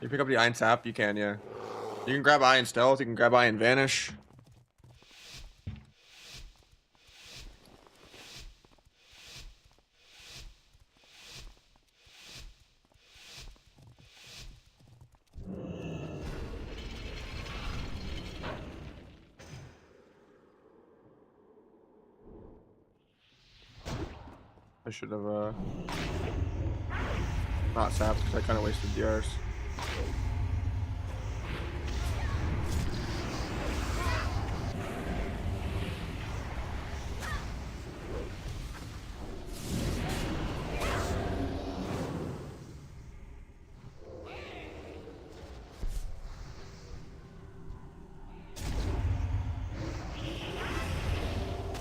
You pick up the Iron Tap? You can, yeah. You can grab Iron Stealth, you can grab Iron Vanish. I should have, not sapped because I kind of wasted DRs.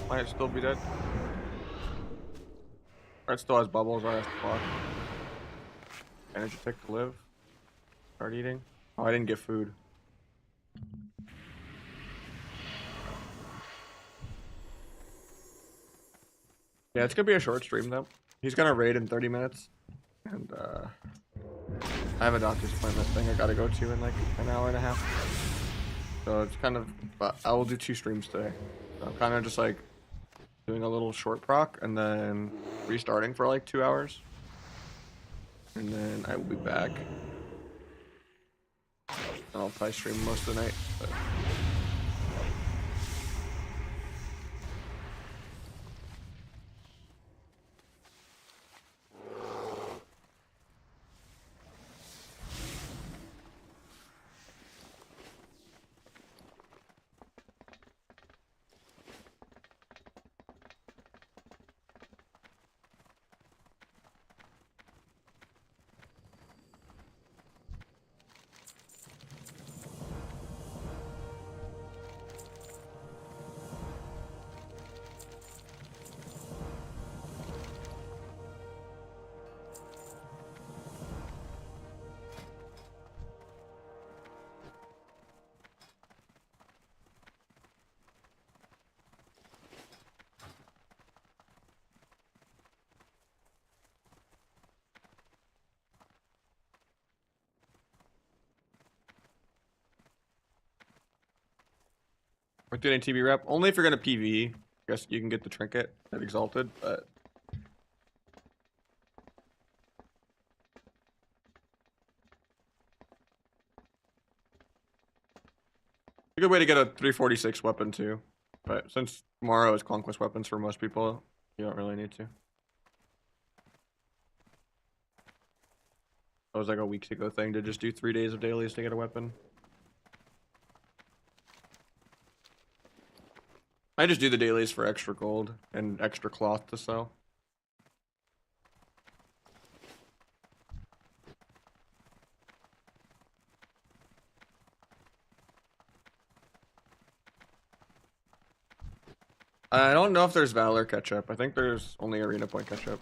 Might still be dead. It still has bubbles. I have to block. Energy tick to live. Start eating. Oh, I didn't get food. Yeah, it's gonna be a short stream though. He's gonna raid in 30 minutes, and I have a doctor's appointment thing I gotta go to in like an hour and a half. So it's kind of, but I will do 2 streams today. So I'm kind of just like doing a little short proc and then restarting for like 2 hours, and then I will be back. And I'll probably stream most of the night. But... We're doing a TB rep. Only if you're gonna PvE. I guess you can get the trinket at Exalted, but a good way to get a 346 weapon too. But since tomorrow is Conquest weapons for most people, you don't really need to. That was like a weeks ago thing to just do 3 days of dailies to get a weapon. I just do the dailies for extra gold and extra cloth to sell. I don't know if there's Valor catch-up. I think there's only Arena Point catch-up.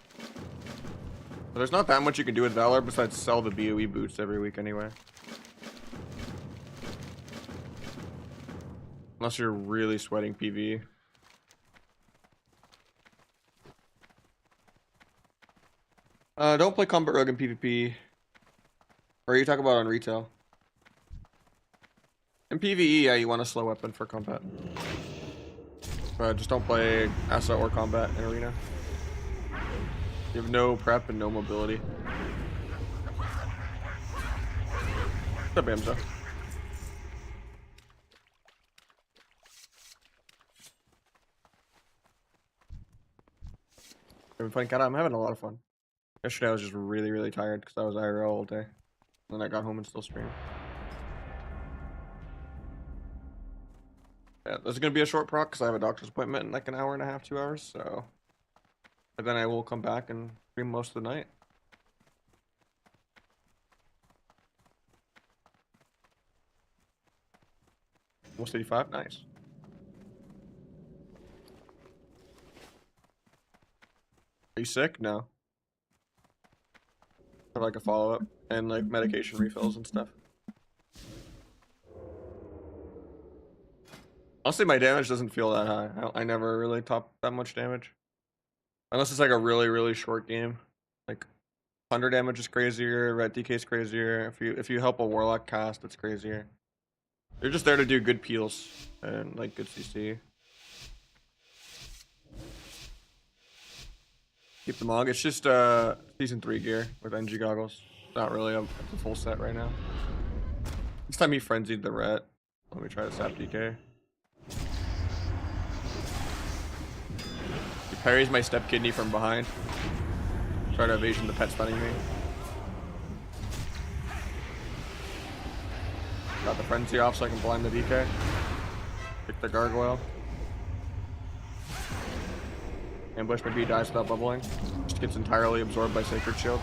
But there's not that much you can do with Valor besides sell the BOE boots every week anyway. Unless you're really sweating PvE. Don't play Combat Rogue in PvP. Or you talk about on retail. In PvE, yeah, you want a slow weapon for combat. But just don't play asset or combat in arena. You have no prep and no mobility. What's up, Bamzo? Having fun, Cata? I'm having a lot of fun. Yesterday I was just really, really tired because I was IRL all day. Then I got home and still streamed. Yeah, this is gonna be a short proc because I have a doctor's appointment in like an hour and a half, 2 hours. So, but then I will come back and stream most of the night. Almost 85, nice. Are you sick? No. I have like a follow up and like medication refills and stuff. Honestly, my damage doesn't feel that high. I never really top that much damage. Unless it's like a really, really short game. Like 100 damage is crazier, red DK is crazier. If you help a warlock cast, it's crazier. You're just there to do good peels and like good CC. Keep the Mog. It's just season 3 gear with NG goggles. Not really a full set right now. This time he frenzied the ret. Let me try to sap DK. He parries my step kidney from behind. Try to evasion the pet stunning me. Got the frenzy off so I can blind the DK. Pick the gargoyle. Ambush, maybe he dies without bubbling. Just gets entirely absorbed by Sacred Shield.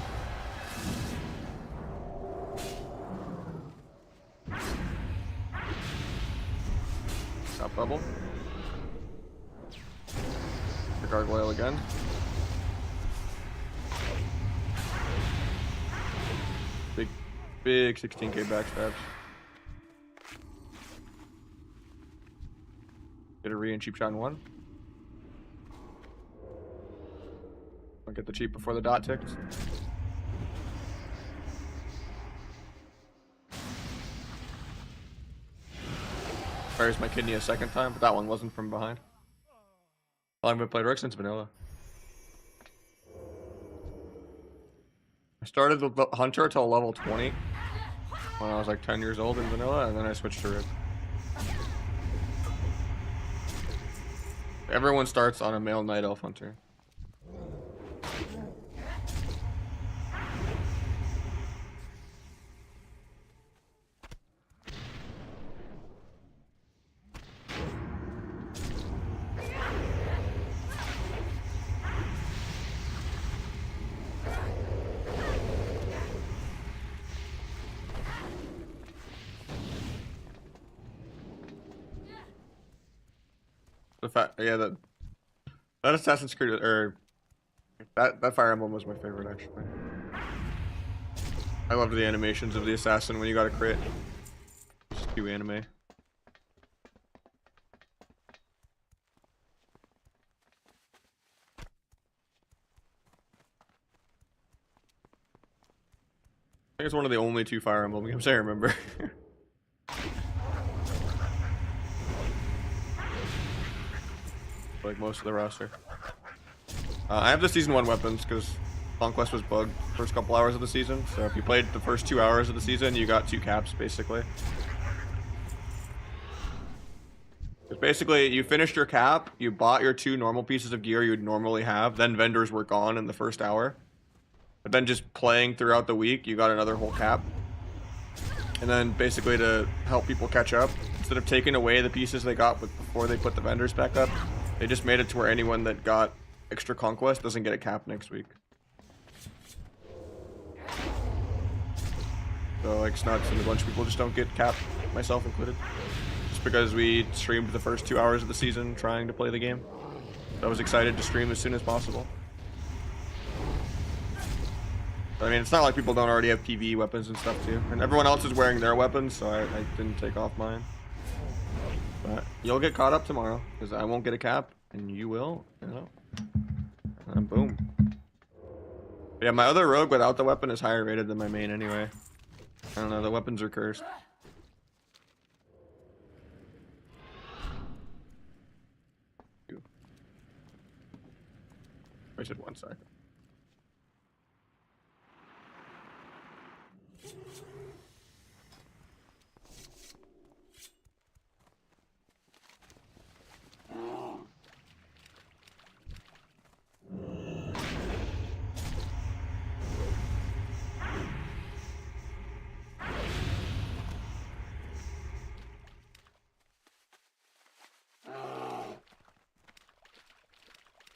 Stop bubble. The gargoyle again. Big 16k backstabs. Get a re and cheap shot in 1. I'll get the cheap before the dot ticks. Fires my kidney a second time, but that one wasn't from behind. I haven't played Rook since vanilla. I started with Hunter till level 20 when I was like 10 years old in vanilla, and then I switched to Rook. Everyone starts on a male Night Elf Hunter. The fact, yeah, that Assassin's Creed or that Fire Emblem was my favorite actually. I loved the animations of the assassin when you got a crit. Just too anime. I think it's one of the only 2 Fire Emblem games I remember. Like most of the roster. I have the season 1 weapons because Conquest was bugged first couple hours of the season. So if you played the first 2 hours of the season, you got 2 caps basically. Because basically you finished your cap, you bought your 2 normal pieces of gear you'd normally have, then vendors were gone in the first hour. But then just playing throughout the week, you got another whole cap. And then basically to help people catch up, instead of taking away the pieces they got before they put the vendors back up, they just made it to where anyone that got extra conquest doesn't get a cap next week. So like Snuts and a bunch of people just don't get cap, myself included. Just because we streamed the first 2 hours of the season trying to play the game. So I was excited to stream as soon as possible. I mean, it's not like people don't already have PvE weapons and stuff too. And everyone else is wearing their weapons, so I didn't take off mine. But you'll get caught up tomorrow, because I won't get a cap, and you will, you know. And boom. Yeah, my other rogue without the weapon is higher rated than my main anyway. I don't know, the weapons are cursed. Waited 1 second.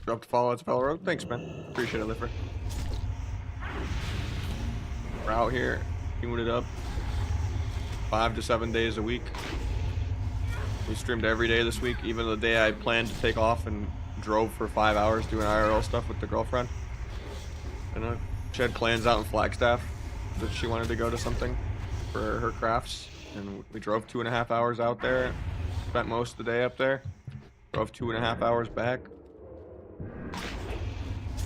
Dropped a follow at Spell Road. Thanks, man. Appreciate it, Liffer. We're out here, doing it up 5 to 7 days a week. We streamed every day this week, even the day I planned to take off and drove for 5 hours doing IRL stuff with the girlfriend. And she had plans out in Flagstaff that she wanted to go to something for her crafts. And we drove 2.5 hours out there, spent most of the day up there, drove 2.5 hours back.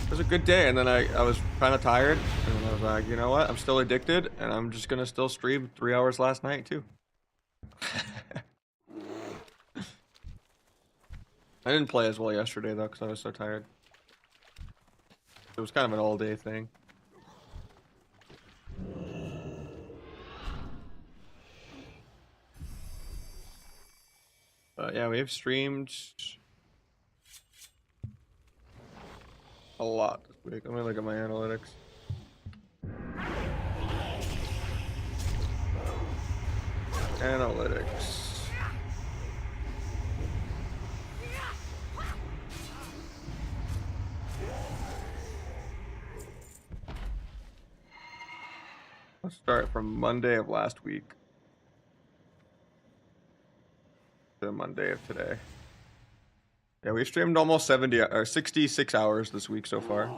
It was a good day, and then I was kind of tired, and I was like, you know what, I'm still addicted, and I'm just gonna still stream 3 hours last night too. I didn't play as well yesterday though, because I was so tired. It was kind of an all-day thing. But yeah, we've streamed a lot this week. Let me look at my analytics. Analytics. Let's start from Monday of last week to Monday of today. Yeah, we've streamed almost 70 or 66 hours this week so far.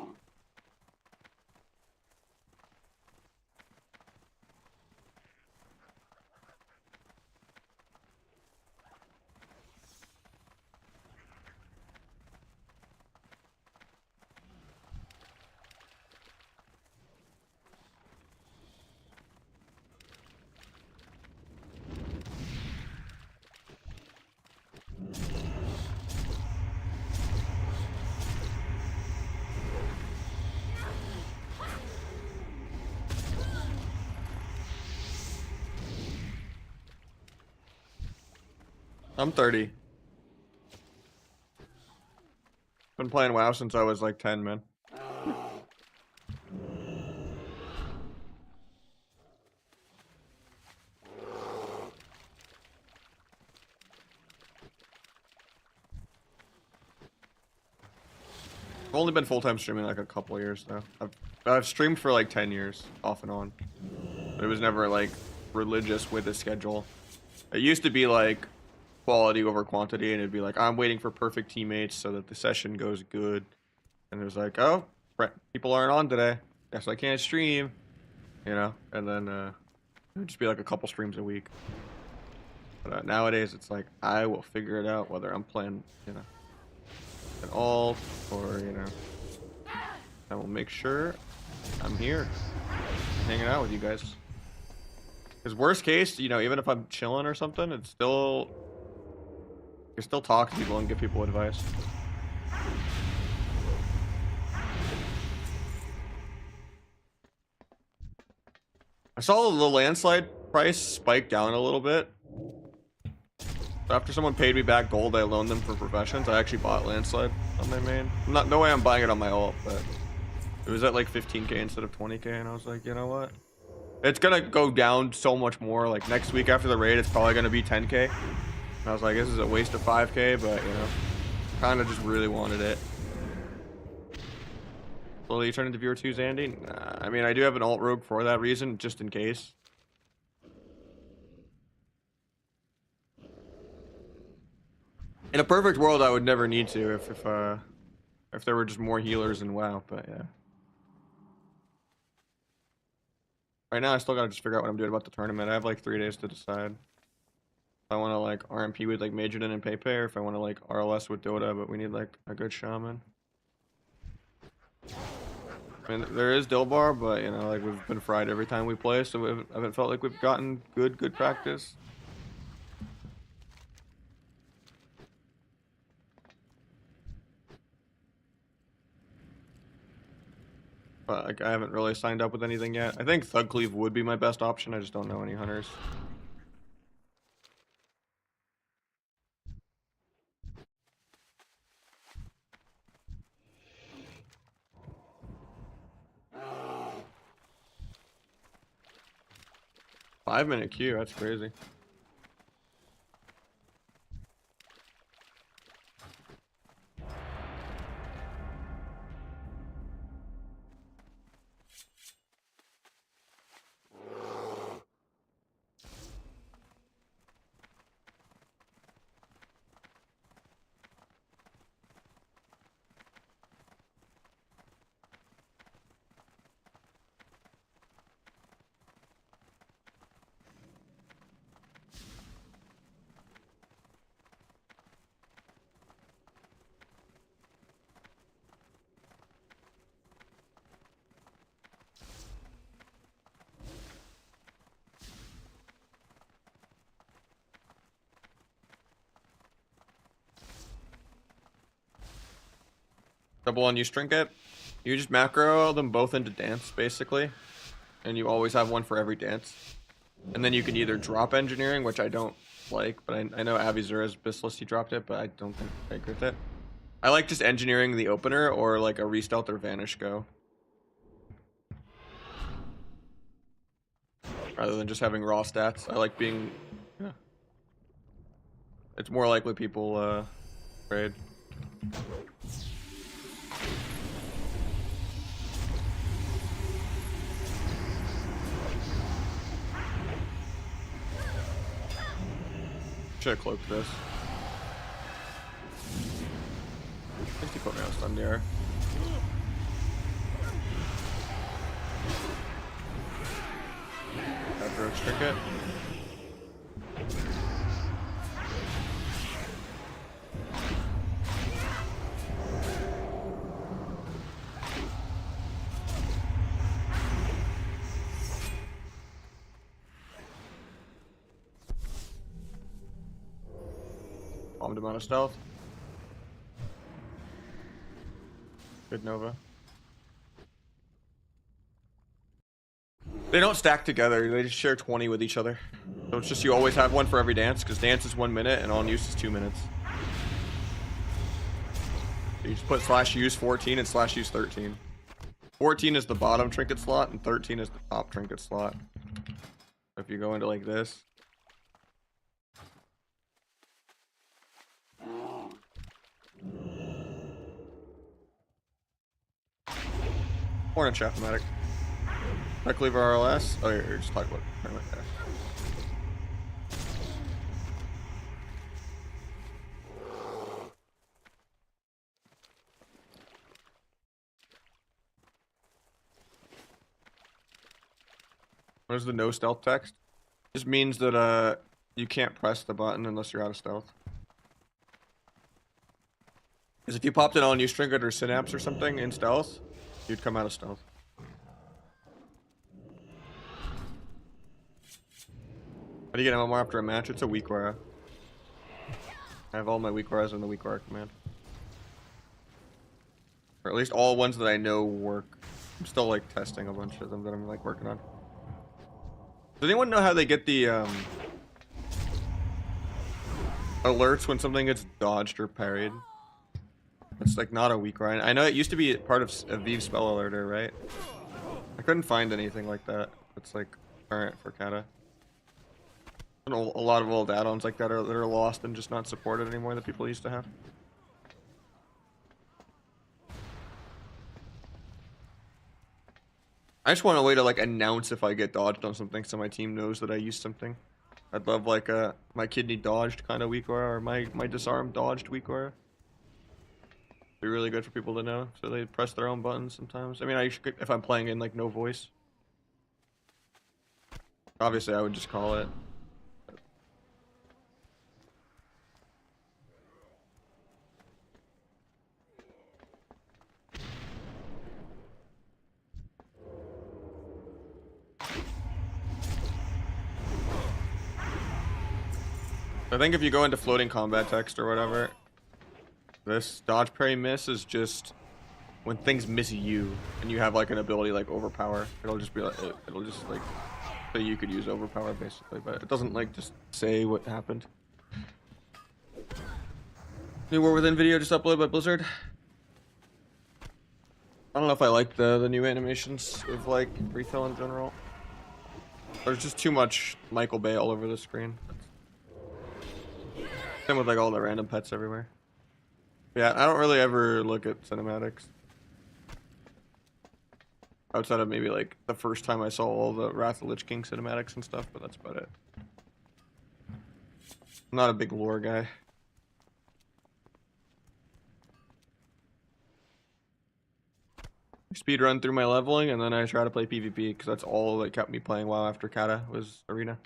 I'm 30. Been playing WoW since I was like 10, man. I've only been full-time streaming like a couple years though. I've streamed for like 10 years, off and on. But it was never like religious with a schedule. It used to be like quality over quantity, and it'd be like, I'm waiting for perfect teammates so that the session goes good. And it was like, oh, people aren't on today. Guess I can't stream. You know? And then it would just be like a couple streams a week. But nowadays it's like, I will figure it out whether I'm playing, you know, an alt or, you know, I will make sure I'm here hanging out with you guys. Because worst case, you know, even if I'm chilling or something, it's still, you can still talk to people and give people advice. I saw the landslide price spike down a little bit. So after someone paid me back gold, I loaned them for professions. I actually bought landslide on my main. No way I'm buying it on my ult, but it was at like 15k instead of 20k, and I was like, you know what? It's gonna go down so much more. Like next week after the raid, it's probably gonna be 10k. And I was like, this is a waste of 5k, but you know, kind of just really wanted it. Slowly you turn into viewer 2, Zandy? Nah, I mean, I do have an alt rogue for that reason, just in case. In a perfect world, I would never need to if there were just more healers in WoW, but yeah. Right now, I still gotta just figure out what I'm doing about the tournament. I have like 3 days to decide. If I want to like RMP with like Majordan and Pepe, or if I want to like RLS with Dota, but we need like a good shaman. I mean, there is Dilbar, but you know, like we've been fried every time we play, so we haven't felt like we've gotten good practice. But like, I haven't really signed up with anything yet. I think Thug Cleave would be my best option. I just don't know any hunters. Five-minute queue, that's crazy. Double unused trinket. You just macro them both into dance, basically. And you always have one for every dance. And then you can either drop engineering, which I don't like, but I know Avizura's Bistless, he dropped it, but I don't think I agree with it. I like just engineering the opener or like a Restealth or Vanish go. Rather than just having raw stats. I like being... Yeah. It's more likely people trade. Should have cloaked this. At least he put me on stun there. After a trinket. Bombed him out of stealth. Good Nova. They don't stack together, they just share 20 with each other. So it's just you always have one for every dance, because dance is 1 minute and on use is 2 minutes. So you just put slash use 14 and slash use 13. 14 is the bottom trinket slot and 13 is the top trinket slot. If you go into like this. Morning, Chapmatic. I cleaver RLS. Oh, you're just talking about it there. What is the no stealth text? Just means that you can't press the button unless you're out of stealth. Because if you popped an all-new Stringed or Synapse or something in stealth, you'd come out of stealth. How do you get MMR after a match? It's a weak aura. I have all my weak auras in the weak aura command. Or at least all ones that I know work. I'm still like testing a bunch of them that I'm like working on. Does anyone know how they get the alerts when something gets dodged or parried? It's like not a weak aura. I know it used to be part of Aviv's spell alerter, right? I couldn't find anything like that. It's like current for cata. A lot of old add-ons like that are lost and just not supported anymore that people used to have. I just want a way to like announce if I get dodged on something so my team knows that I used something. I'd love like my kidney dodged kind of weak aura or my disarm dodged weak aura. Be really good for people to know so they press their own buttons sometimes. I mean, I should, if I'm playing in like no voice. Obviously, I would just call it. think if you go into floating combat text or whatever, this dodge parry miss is just when things miss you and you have like an ability like overpower. It'll just be like it'll just like say you could use overpower basically, but it doesn't like just say what happened. New War Within video just uploaded by Blizzard. I don't know if I like the new animations of like retail in general. There's just too much Michael Bay all over the screen. Same with like all the random pets everywhere. Yeah, I don't really ever look at cinematics. Outside of maybe like the first time I saw all the Wrath of Lich King cinematics and stuff, but that's about it. I'm not a big lore guy. Speed run through my leveling and then I try to play PvP because that's all that kept me playing WoW after Cata was Arena.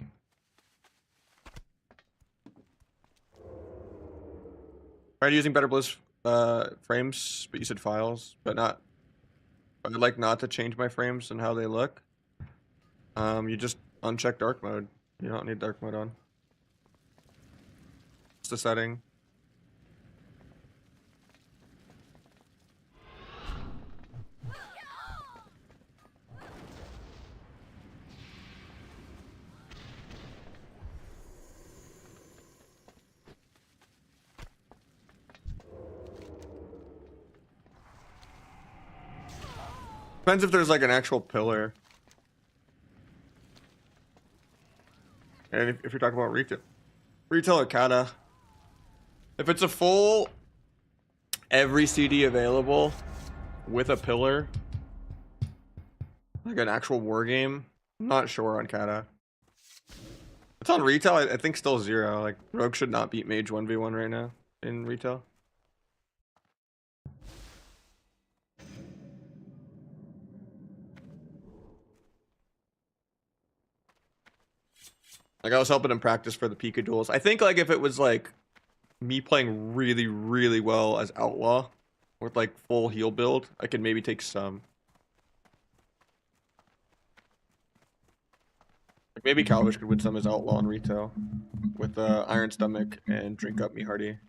Tried using better Blizz frames, but you said files, but not. I'd like not to change my frames and how they look. You just uncheck dark mode. You don't need dark mode on. It's the setting. Depends if there's like an actual pillar. And if you're talking about retail or cata, if it's a full every CD available with a pillar, like an actual war game, I'm not sure on cata. It's on retail, I think still 0. Like Rogue should not beat Mage 1v1 right now in retail. Like I was helping him practice for the Pika duels. I think like if it was like me playing really, really well as Outlaw with like full heal build, I could maybe take some. Like maybe Calvish could win some as Outlaw in retail with Iron Stomach and Drink Up Me Hearty.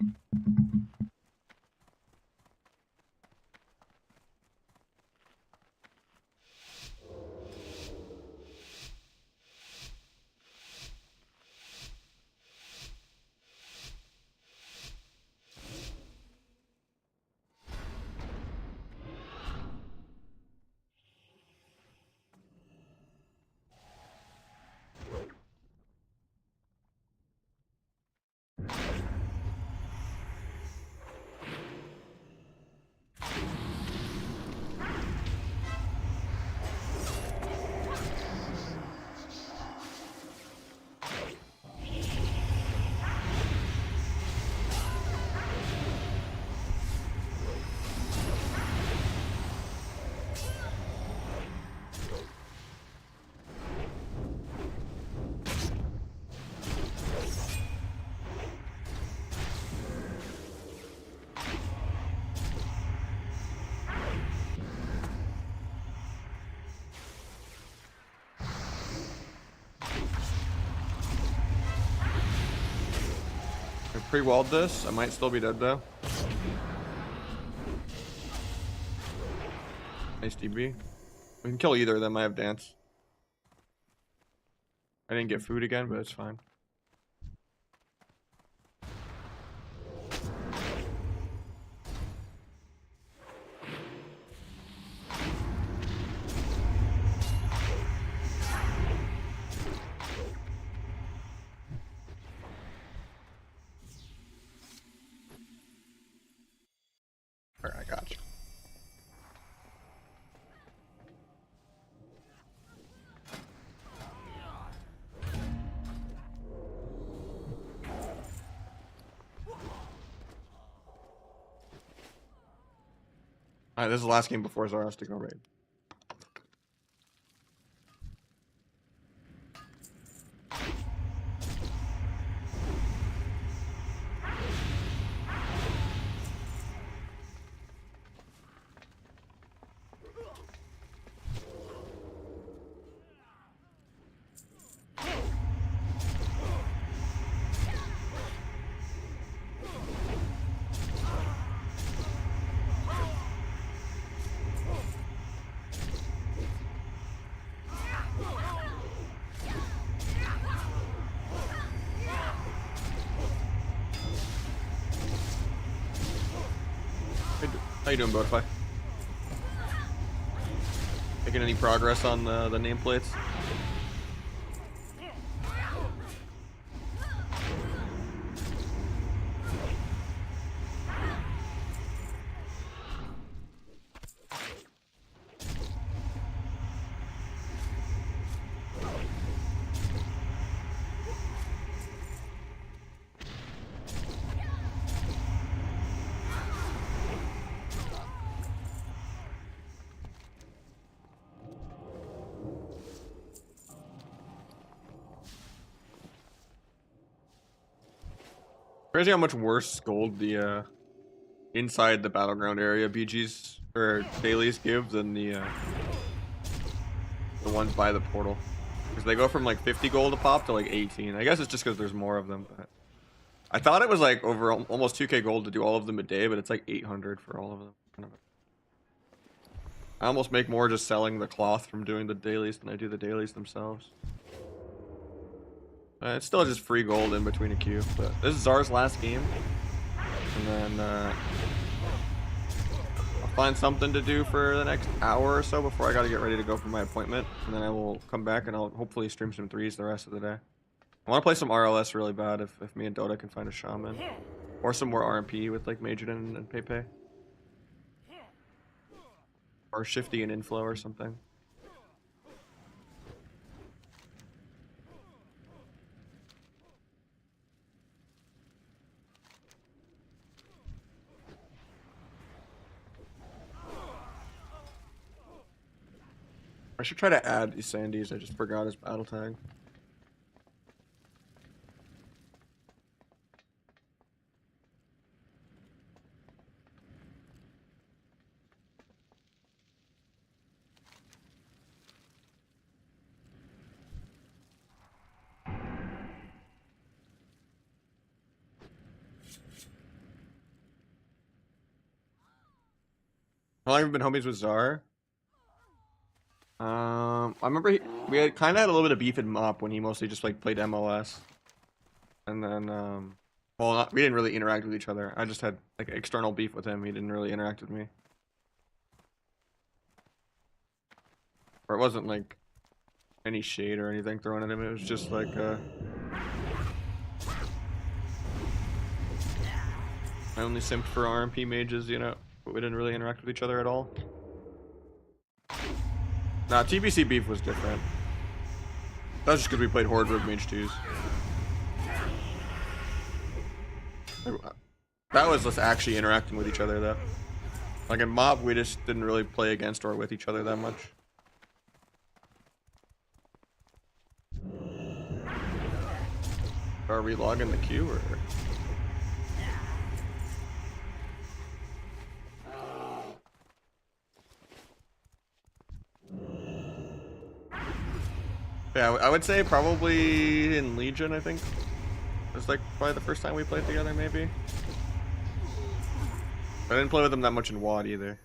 I pre-walled this. I might still be dead though. Nice DB. We can kill either of them. I have dance. I didn't get food again, but it's fine. Alright, I got you. Alright, this is the last game before Zaros to go raid. How you doing, Botafly? Making any progress on the nameplates? Crazy how much worse gold the inside the battleground area BGs or dailies give than the ones by the portal, because they go from like 50 gold a pop to like 18. I guess it's just because there's more of them, but I thought it was like over almost 2k gold to do all of them a day, but it's like 800 for all of them. I almost make more just selling the cloth from doing the dailies than I do the dailies themselves. It's still just free gold in between a queue, but this is Czar's last game. And then I'll find something to do for the next hour or so before I gotta get ready to go for my appointment. And then I will come back and I'll hopefully stream some threes the rest of the day. I want to play some RLS really bad if me and Dota can find a shaman. Or some more RMP with like Majordan and Pepe. Or Shifty and Inflow or something. I should try to add these Sandies. I just forgot his battle tag. How long have you been homies with Czar? I remember we had kind of had a little bit of beef in Mop when he mostly just like played MLS, and then well, we didn't really interact with each other. I just had like external beef with him. He didn't really interact with me, or it wasn't like any shade or anything thrown at him. It was just like I only simped for RMP mages, you know, but we didn't really interact with each other at all. Nah, TBC beef was different. That's just because we played Horde Rogue Mage 2s. That was us actually interacting with each other, though. Like in Mob, we just didn't really play against or with each other that much. Are we logging the queue, or...? Yeah, I would say probably in Legion, I think. It was like probably the first time we played together, maybe. I didn't play with them that much in WoD either.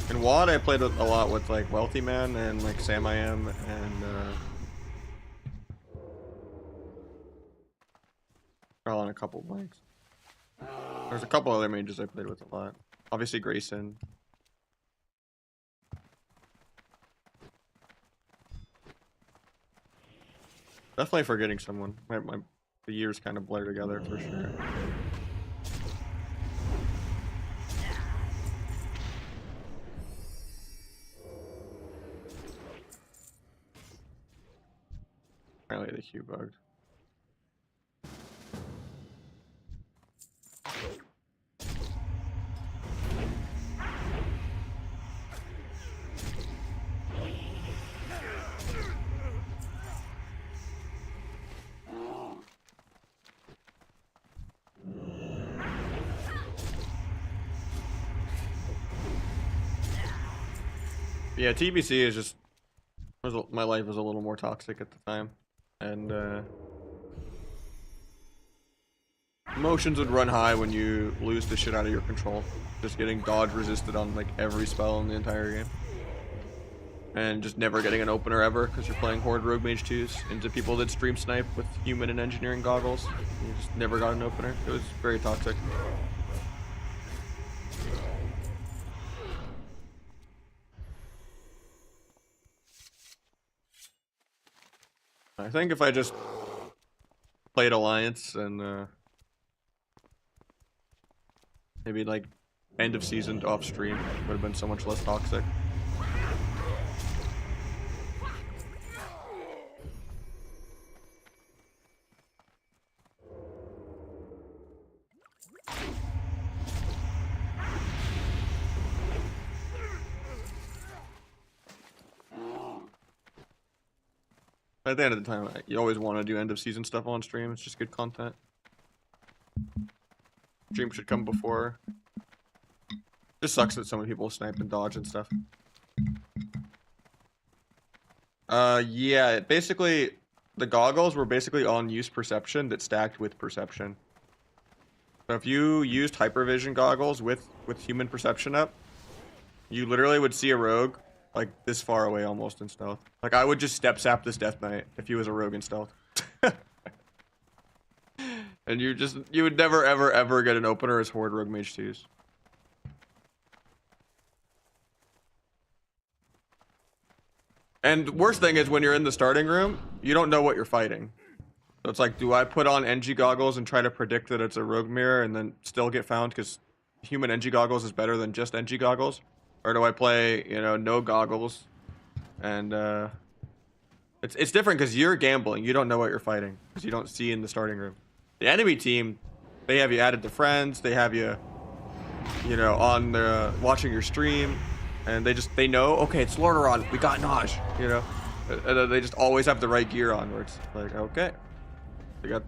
In WoD, I played a lot with like Wealthy Man and like Sam I Am and on a couple blanks. There's a couple other mages I played with a lot. Obviously Grayson. Definitely forgetting someone. The years kind of blur together for sure. Apparently the queue bugged. Yeah, TBC is just my life was a little more toxic at the time, and emotions would run high when you lose the shit out of your control. Just getting dodge resisted on like every spell in the entire game. and just never getting an opener ever because you're playing Horde Rogue Mage 2s into people that stream snipe with human and engineering goggles. You just never got an opener. It was very toxic. I think if I just played Alliance and maybe like end of season off stream, would have been so much less toxic. At the end of the time, you always want to do end of season stuff on stream. It's just good content. Stream should come before. Just sucks that so many people snipe and dodge and stuff. Yeah, basically, the goggles were basically on use perception that stacked with perception. So if you used hypervision goggles with human perception up, you literally would see a rogue like this far away almost in stealth. Like I would just step sap this Death Knight if he was a rogue in stealth. And you would never ever get an opener as Horde Rogue Mage 2s. And worst thing is when you're in the starting room, you don't know what you're fighting. So it's like, do I put on NG goggles and try to predict that it's a rogue mirror and then still get found because human NG goggles is better than just NG goggles? Or do I play, you know, no goggles? And it's different because you're gambling. You don't know what you're fighting because you don't see in the starting room. The enemy team, they have you added to friends. They have you, you know, on the watching your stream, and they know, okay, it's Lordaeron. We got Naj, you know. And they just always have the right gear on. Where it's like, okay, they got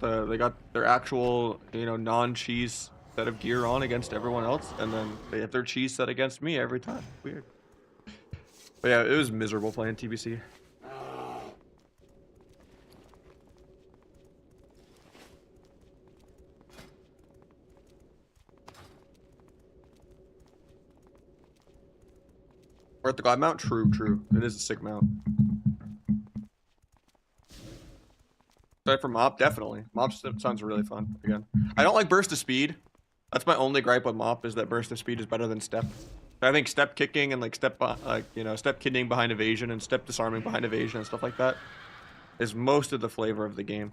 their actual, you know, non-cheese set of gear on against everyone else, and then they have their cheese set against me every time. Weird. But yeah, it was miserable playing TBC. We're at the God mount? True. It is a sick mount. Aside from Mop, definitely. Mop sounds really fun, again. I don't like Burst of Speed. That's my only gripe with Mop, is that Burst of Speed is better than Step. I think Step kicking and like Step kidding behind evasion and Step disarming behind evasion and stuff like that is most of the flavor of the game.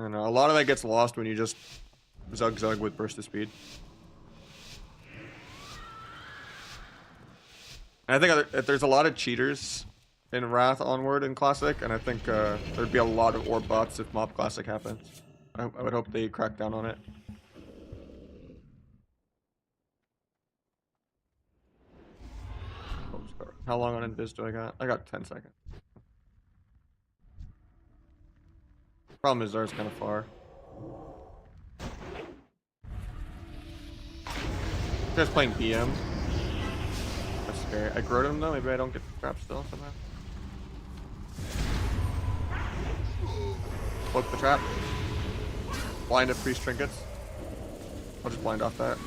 And a lot of that gets lost when you just zug with Burst of Speed. And I think there's a lot of cheaters in Wrath Onward and Classic, and I think there'd be a lot of orb bots if Mob Classic happens. I would hope they crack down on it. How long on Invis do I got? I got 10 seconds. Problem is, Zar's kind of far. This guy's playing PM. That's scary. I growed him though. Maybe I don't get trapped still somehow. Cloak the trap. Blind at priest trinkets. I'll just blind off that.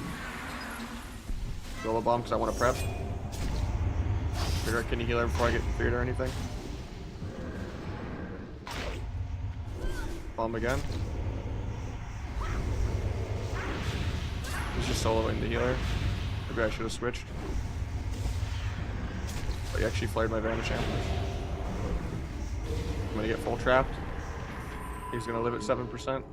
Solo bomb because I want to prep. Figure out kidney healer before I get feared or anything. Bomb again. He's just soloing the healer. Maybe I should have switched. But he actually flared my Vanish Ambush. I'm gonna get full trapped. He's gonna live at 7%.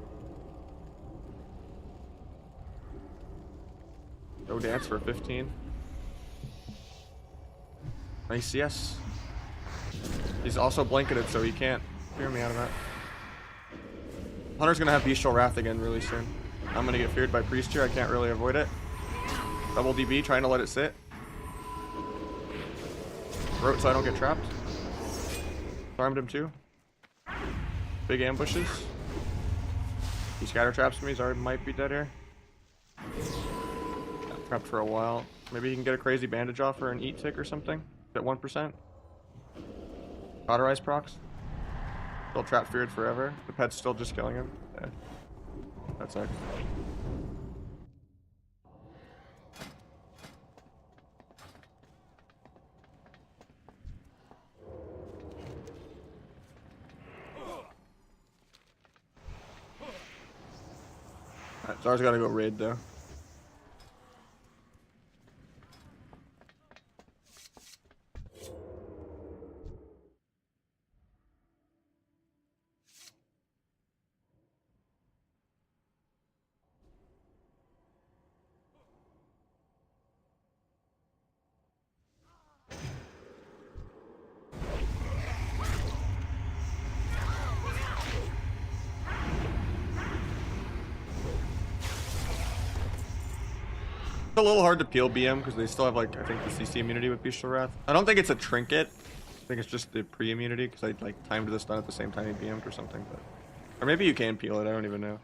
Go dance for 15. Nice, yes. He's also blanketed, so he can't fear me out of that. Hunter's gonna have Bestial Wrath again really soon. I'm gonna get feared by Priest here. I can't really avoid it. Double DB, trying to let it sit. Wrote so I don't get trapped. Farmed him too. Big ambushes. He scatter traps me. Zard might be dead here. Got trapped for a while. Maybe he can get a crazy bandage off or an eat tick or something. At 1%. Cauterize procs. Still trap feared forever. The pet's still just killing him. Yeah. That sucks. Zar's gotta go raid though. It's a little hard to peel BM because they still have like I think the CC immunity with Bestial Wrath. I don't think it's a trinket. I think it's just the pre-immunity because I like timed the stun at the same time he BM'd or something. But or maybe you can peel it. I don't even know.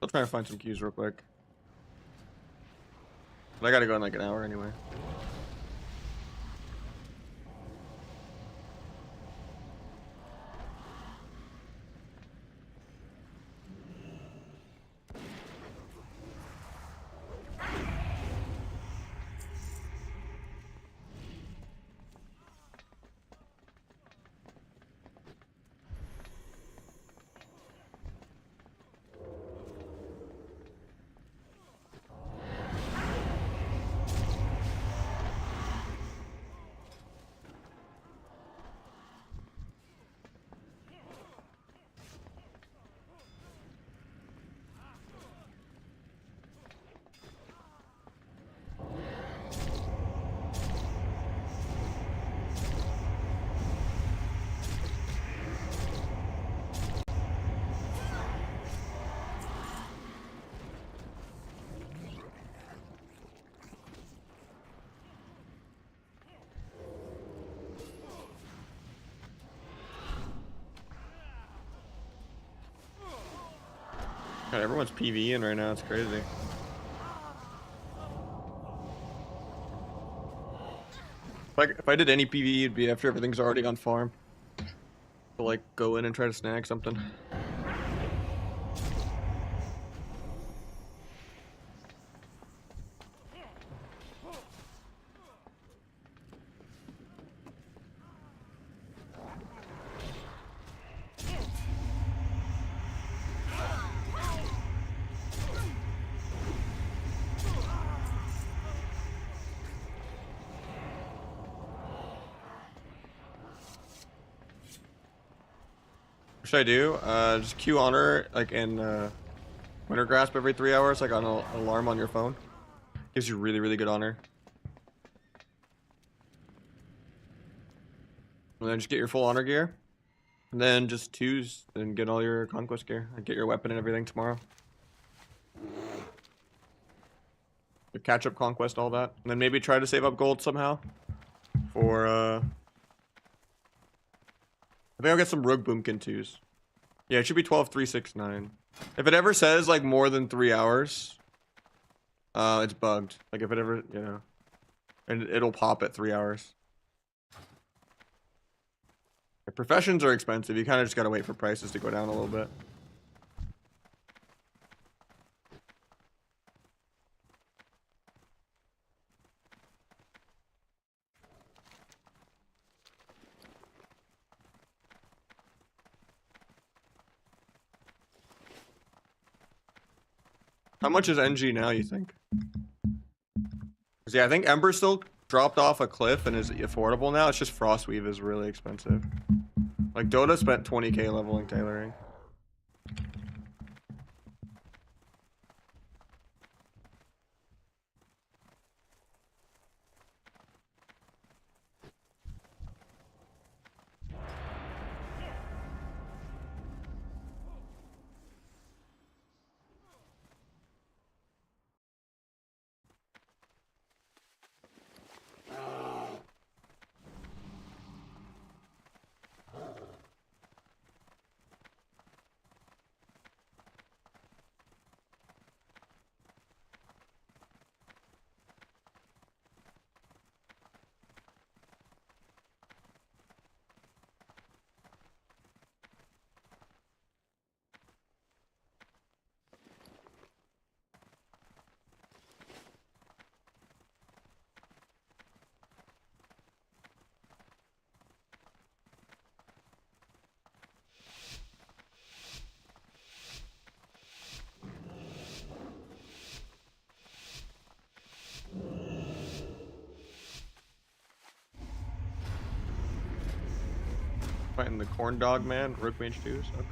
I'll try and find some keys real quick. But I gotta go in like an hour anyway. God, everyone's PvEing right now. It's crazy. If I did any PvE, it'd be after everything's already on farm. To like go in and try to snag something. What should I do? Just queue honor like in Winter Grasp every 3 hours, like on an alarm on your phone. Gives you really, really good honor. And then just get your full honor gear. And then just twos and get all your conquest gear. And get your weapon and everything tomorrow. Your catch up conquest, all that. And then maybe try to save up gold somehow. For I think I'll get some Rogue Boomkin twos. Yeah, it should be 12,369. If it ever says like more than 3 hours, it's bugged. Like if it ever, you know, and it'll pop at 3 hours. Professions are expensive. You kind of just gotta wait for prices to go down a little bit. How much is NG now, you think? 'Cause yeah, I think Ember still dropped off a cliff and is affordable now. It's just Frostweave is really expensive. Like, Dota spent 20k leveling tailoring. Fighting the corn dog man, Rook Mage 2s. Okay.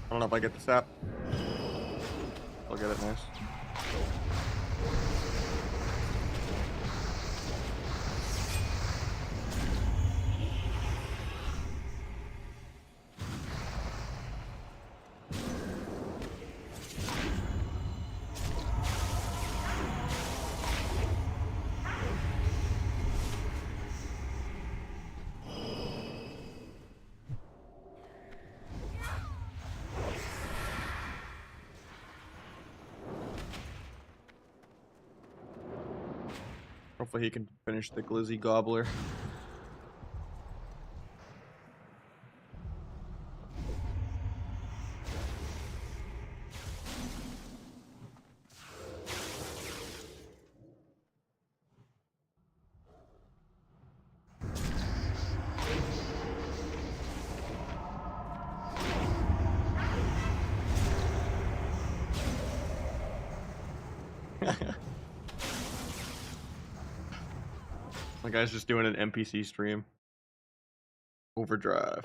I don't know if I get the sap. I'll get it nice. Hopefully he can finish the Glizzy Gobbler. The guy's just doing an NPC stream. Overdrive.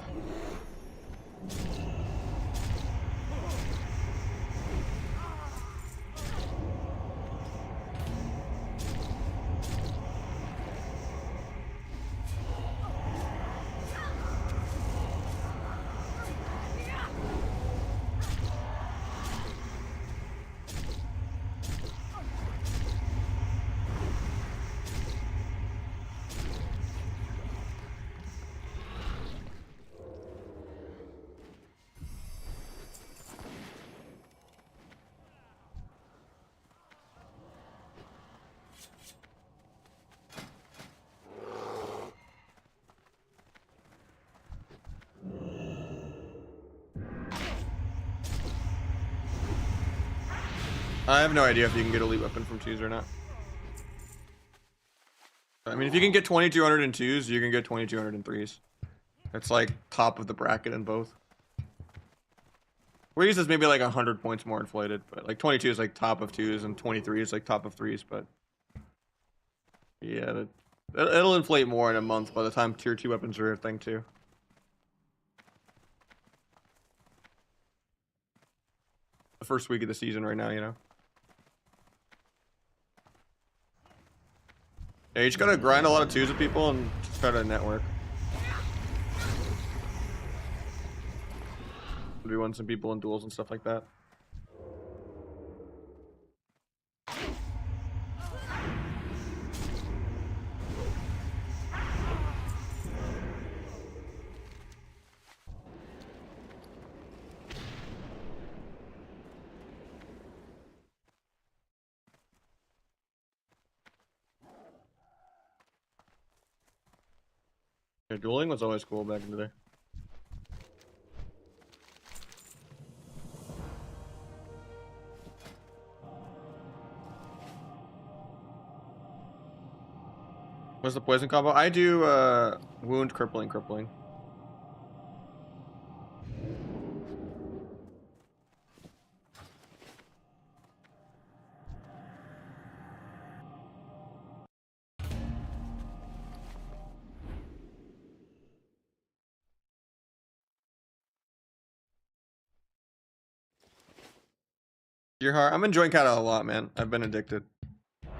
I have no idea if you can get elite weapon from 2s or not. I mean, if you can get 2200 in 2s, you can get 2200 in 3s. It's like top of the bracket in both. 3s is maybe like 100 points more inflated, but like 22 is like top of 2s and 23 is like top of 3s, but yeah, it'll inflate more in a month by the time tier 2 weapons are a thing too. The first week of the season right now, you know. Yeah, you just gotta grind a lot of 2s with people and just try to network. We won some people in duels and stuff like that. Yeah, dueling was always cool back in the day. What's the poison combo? I do wound, crippling, crippling. Your heart. I'm enjoying cata a lot, man. I've been addicted.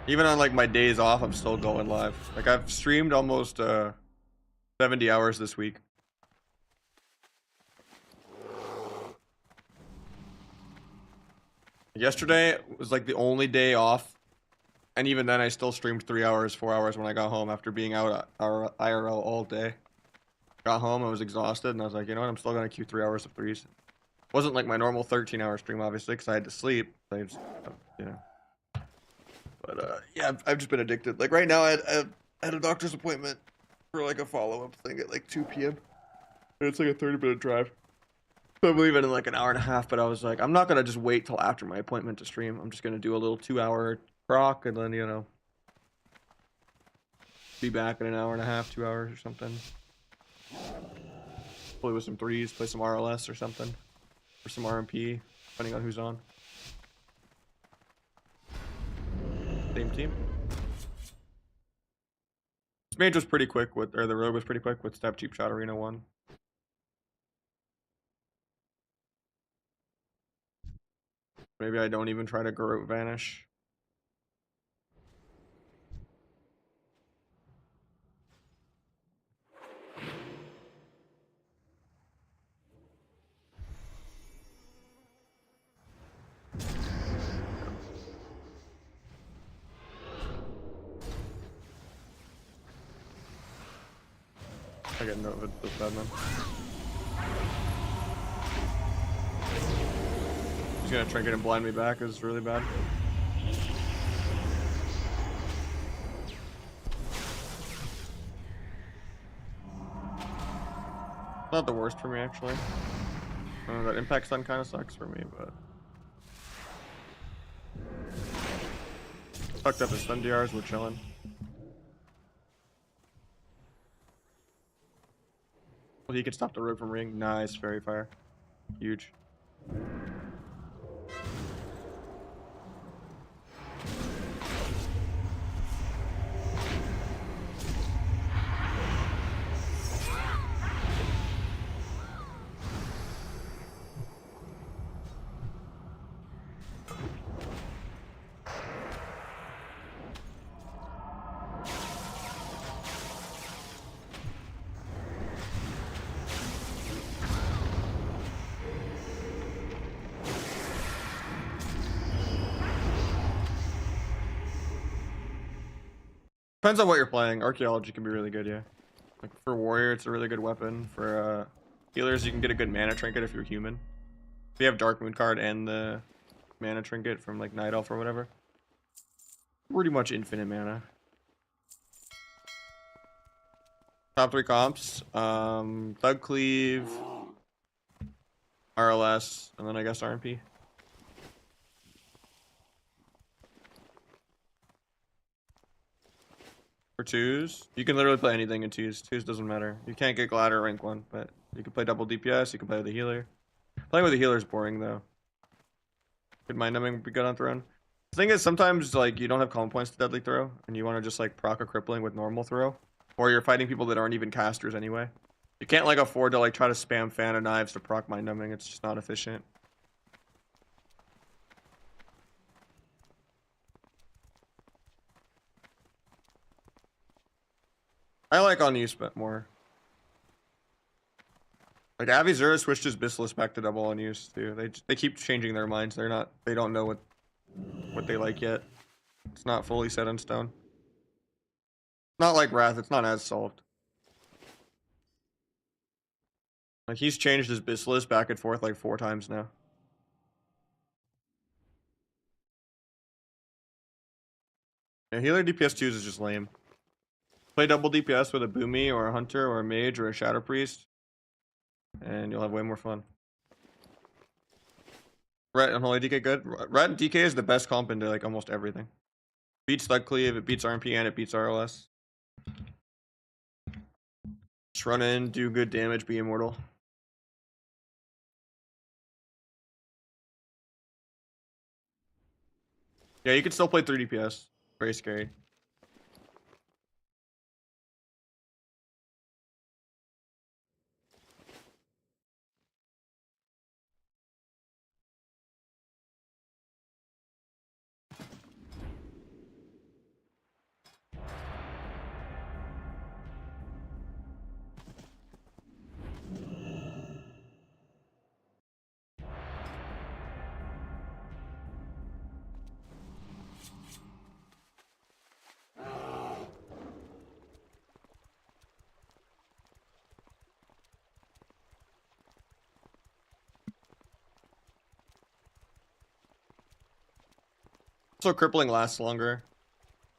Even on like my days off, I'm still going live. Like I've streamed almost 70 hours this week. Yesterday was like the only day off, and even then I still streamed 3 hours, 4 hours when I got home after being out IRL all day. Got home, I was exhausted, and I was like, you know what, I'm still gonna queue 3 hours of threes. Wasn't like my normal 13-hour stream, obviously, because I had to sleep. I just, you know. But yeah, I've just been addicted. Like right now, I had a doctor's appointment for like a follow-up thing at like 2 p.m. And it's like a 30-minute drive. So I'm leaving in like an hour and a half, but I was like, I'm not gonna just wait till after my appointment to stream. I'm just gonna do a little 2-hour proc and then, you know, be back in an hour and a half, 2 hours or something. Play with some threes, play some RLS or something. Or some RMP, depending on who's on. Same team. This mage was pretty quick with, or the rogue was pretty quick with Step Cheap Shot Arena 1. Maybe I don't even try to Garrote Vanish. I get no of it, this bad man. He's gonna trinket and blind me back, is really bad. Not the worst for me, actually. That impact stun kind of sucks for me, but fucked up his stun DRs, we're chilling. Well, he could stop the rogue from ring. Nice, fairy fire. Huge. Depends on what you're playing. Archaeology can be really good, yeah. Like for warrior, it's a really good weapon. For healers, you can get a good mana trinket if you're human. If you have Dark Moon card and the mana trinket from like Night Elf or whatever. Pretty much infinite mana. Top 3 comps. Thug Cleave, RLS, and then I guess RMP. For twos, you can literally play anything in twos. Twos doesn't matter. You can't get Glad or rank 1, but you can play double DPS, you can play with a healer. Playing with a healer is boring though. Could mind numbing would be good on throne. The thing is, sometimes like you don't have calm points to deadly throw, and you want to just like proc a crippling with normal throw, or you're fighting people that aren't even casters anyway. You can't like afford to like try to spam fan of knives to proc mind numbing. It's just not efficient. I like on use but more. Like Avizura switched his Bisilisk back to double on use too. They keep changing their minds. They don't know what they like yet. It's not fully set in stone. Not like Wrath, it's not as solved. Like he's changed his Bisilisk back and forth like 4 times now. Yeah, healer DPS 2s is just lame. Play double DPS with a Boomy or a Hunter or a Mage or a Shadow Priest, and you'll have way more fun. Ret and Holy DK good. Ret and DK is the best comp into like almost everything. Beats Thug Cleave, it beats RMP, and it beats RLS. Just run in, do good damage, be immortal. Yeah, you can still play 3 DPS. Very scary. So crippling lasts longer,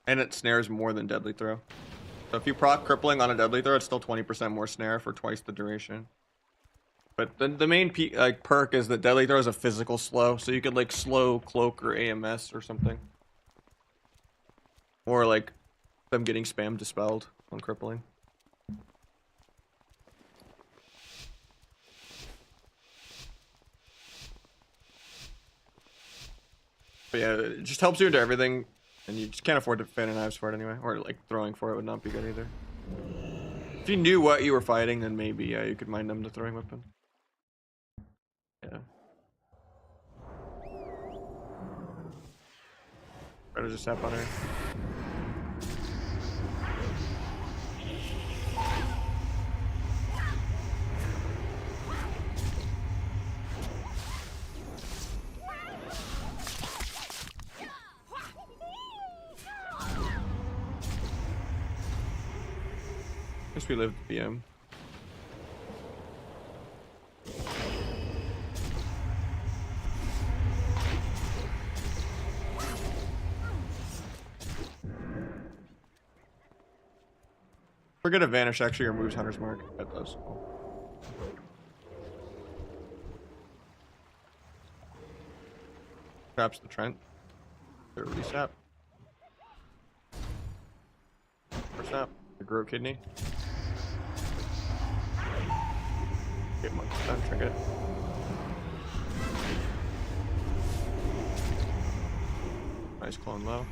and it snares more than deadly throw. So if you proc crippling on a deadly throw, it's still 20% more snare for twice the duration. But the main perk is that deadly throw is a physical slow, so you could like slow cloak or AMS or something, or like them getting spam dispelled on crippling. But yeah, it just helps you into everything, and you just can't afford to fan and knives for it anyway, or like throwing for it would not be good either. If you knew what you were fighting, then maybe you could mind them the throwing weapon. Yeah. Try to just tap on her. Guess we lived BM. Forget a vanish actually removes Hunter's Mark. That does. Traps the Trent. They're resap. First snap. The grow kidney. Get monkey stun, trinket. Nice clone low.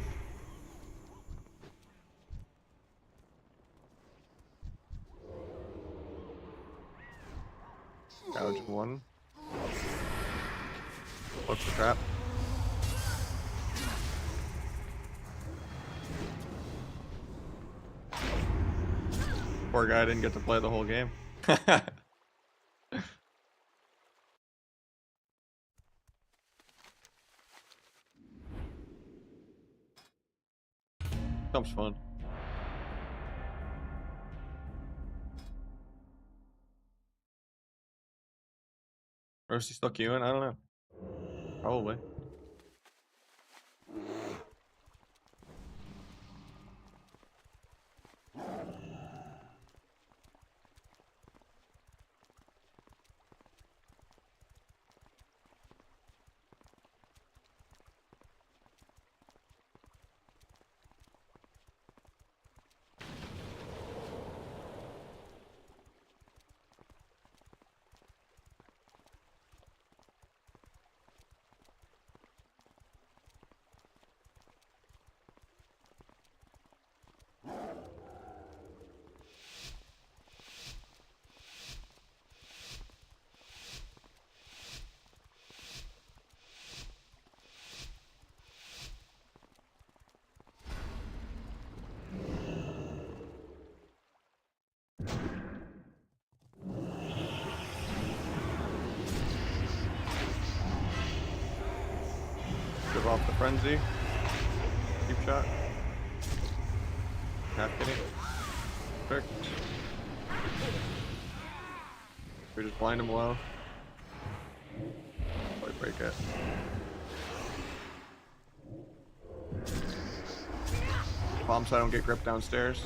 Gouge one. Look the trap. Poor guy didn't get to play the whole game. Sounds fun. Or is he still queuing? I don't know. Probably. Give off the frenzy. Deep shot. Half hitting. Perfect. We just blind him low. Probably break it. Bomb so I don't get gripped downstairs.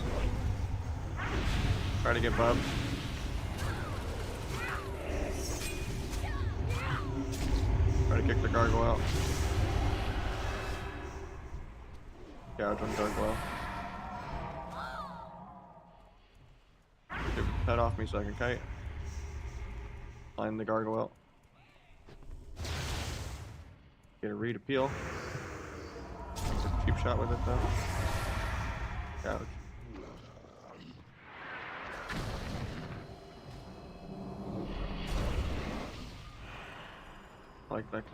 Try to get Bub. Try to kick the gargoyle. Gouge on gargoyle. Get the pet off me so I can kite. Line the gargoyle. Get a read appeal. Cheap shot with it though. Gouge. I like that.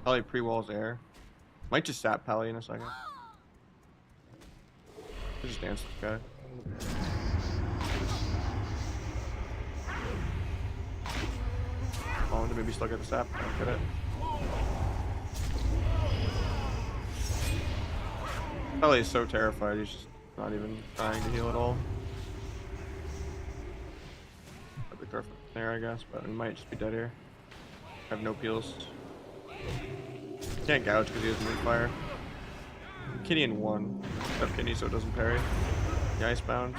Probably pre-walls air. Might just sap Pally in a second. I'll just dance this guy. Oh, to maybe still get the sap. I don't get it. Pally is so terrified, he's just not even trying to heal at all. I'd be perfect there, I guess, but he might just be dead here. I have no peels. Can't gouge because he has Moonfire. Kitty in 1. Have Kitty so it doesn't parry. The ice bounce.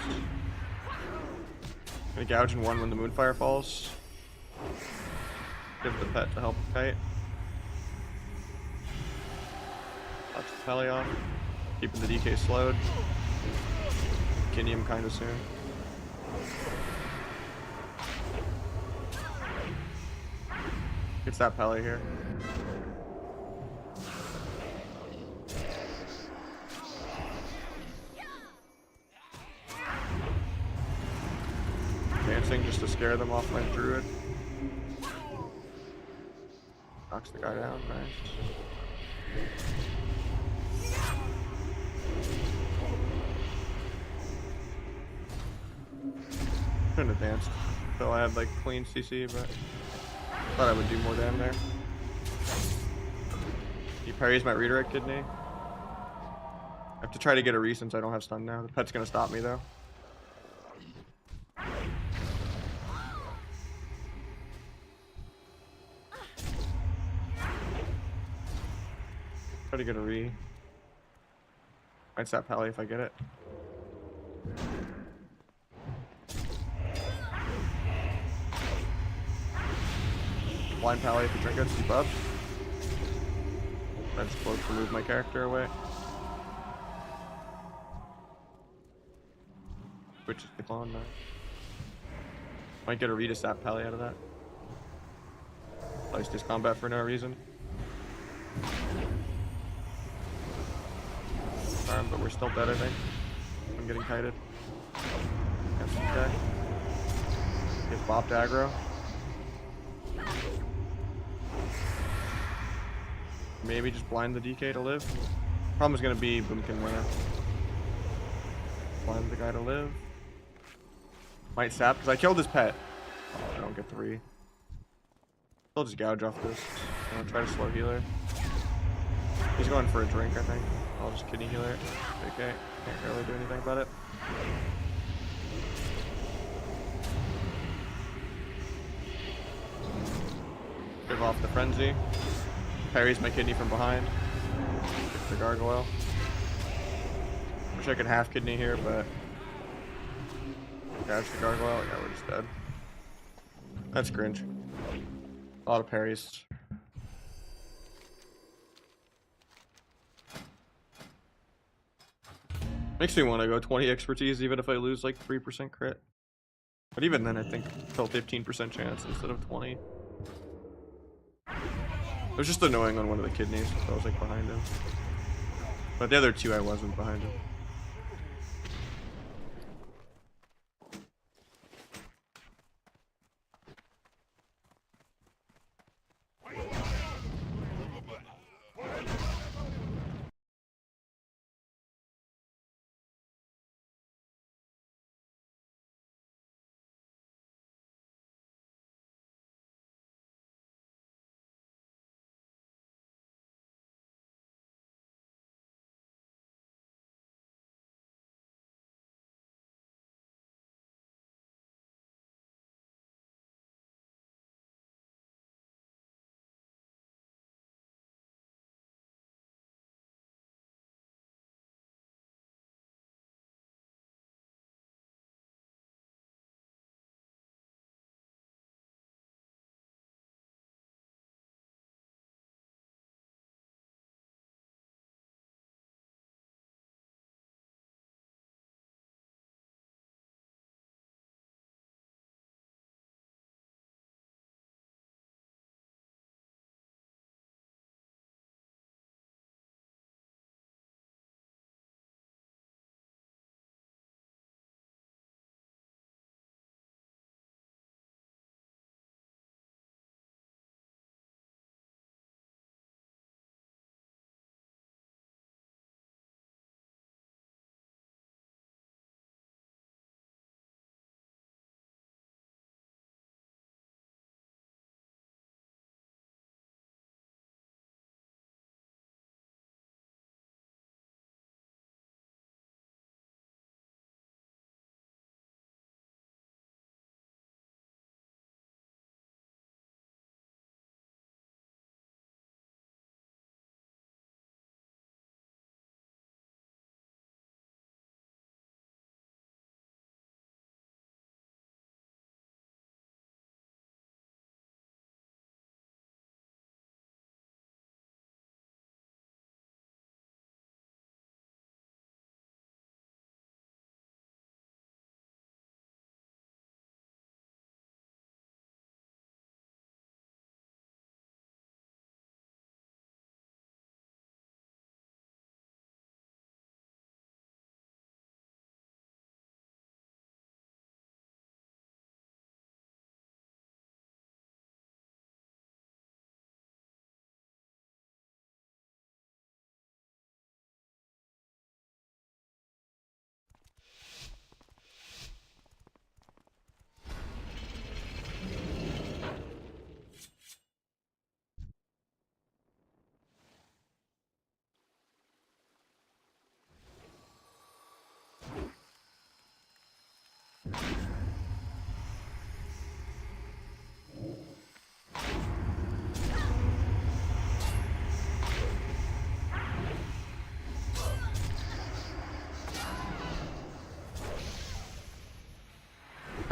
Gonna gouge in 1 when the Moonfire falls. Give the pet to help kite. Watch the Pally off. Keeping the DK slowed. Kitty him kinda soon. Gets that Pally here. Dancing just to scare them off my druid. Knocks the guy down, nice. Couldn't have danced until I had like clean CC, but thought I would do more damn there. He parries my redirect kidney. I have to try to get a re since I don't have stun now. The pet's gonna stop me though. Try to get a re. Might sap Pally if I get it. Blind Pally if the drink gets debuffed. I just close to move my character away. Which is the clone now. Might get a re to sap Pally out of that. Place this combat for no reason. But we're still dead, I think. I'm getting kited. Against this guy. Gets bopped aggro. Maybe just blind the DK to live. Problem is gonna be Boomkin winner. Blind the guy to live. Might sap because I killed his pet. Oh, I don't get 3. I'll just gouge off this. I'm gonna try to slow healer. He's going for a drink, I think. I'll just kidney healer. Okay, can't really do anything about it. Give off the frenzy. Parries my kidney from behind. Get the gargoyle. Wish I could half kidney here, but gouge the gargoyle. Yeah, we're just dead. That's cringe. A lot of parries. Makes me want to go 20 expertise even if I lose like 3% crit. But even then I think still 15% chance instead of 20. It was just annoying on one of the kidneys, so I was like behind him. But the other 2 I wasn't behind him.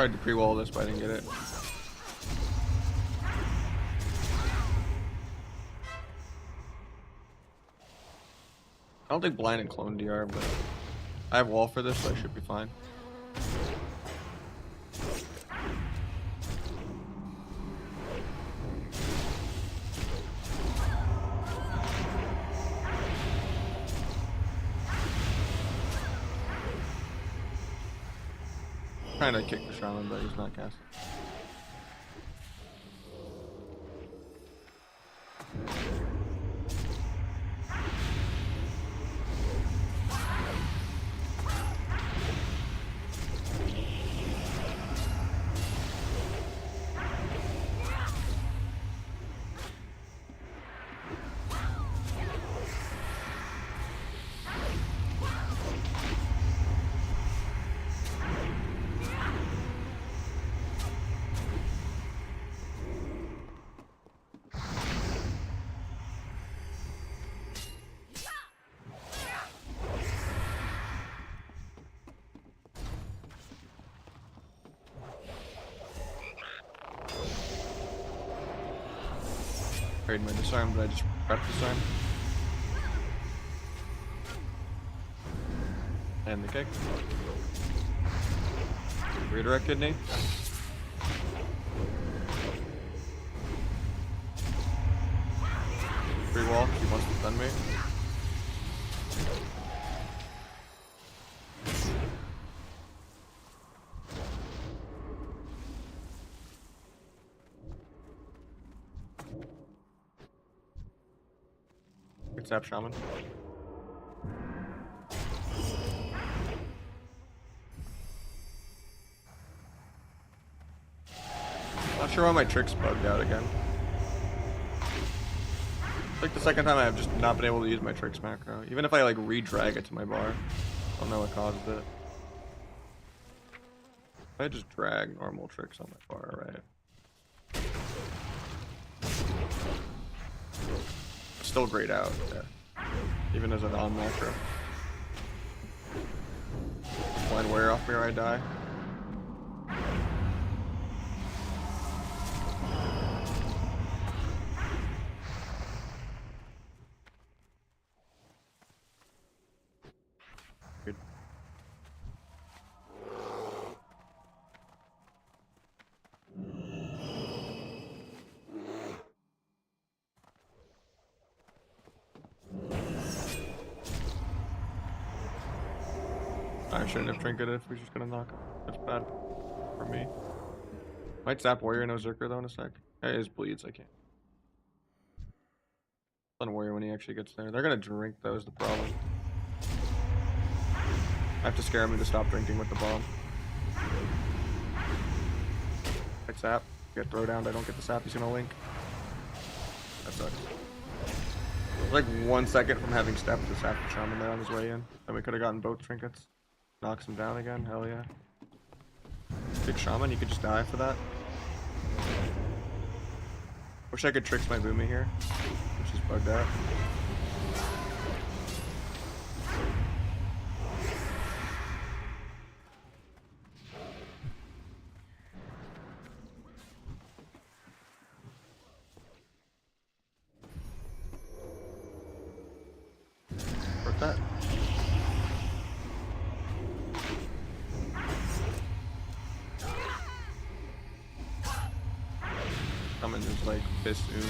Tried to pre-wall this, but I didn't get it. I don't think blind and clone DR, but I have wall for this, so I should be fine. Trying to kick the shaman, but he's not casting. Trade my disarm, but I just prep disarm. And the kick. Redirect kidney. Free wall, he wants to stun me. Good sap shaman. Not sure why my trick's bugged out again. It's like the second time I've just not been able to use my tricks macro. Even if I like re-drag it to my bar, I don't know what caused it. If I just drag normal tricks on my bar, right? Still grayed out, yeah. Even as a non-macro. Blind warrior off me or I die. Good. I shouldn't have trinketed if we're just gonna knock him. That's bad for me. Might zap warrior, no Zerker though in a sec. It is bleeds, I can't. On warrior when he actually gets there. They're gonna drink though is the problem. I have to scare him into stop drinking with the bomb. Like sap. Get throw down, I don't get the sap, he's gonna link. That sucks. Like 1 second from having stepped the sap the shaman there on his way in. Then we could have gotten both trinkets. Knocks him down again, hell yeah. Big shaman, you could just die for that. Wish I could tricks my Boomy here, which is bugged out. Worth that. Coming just like this soon.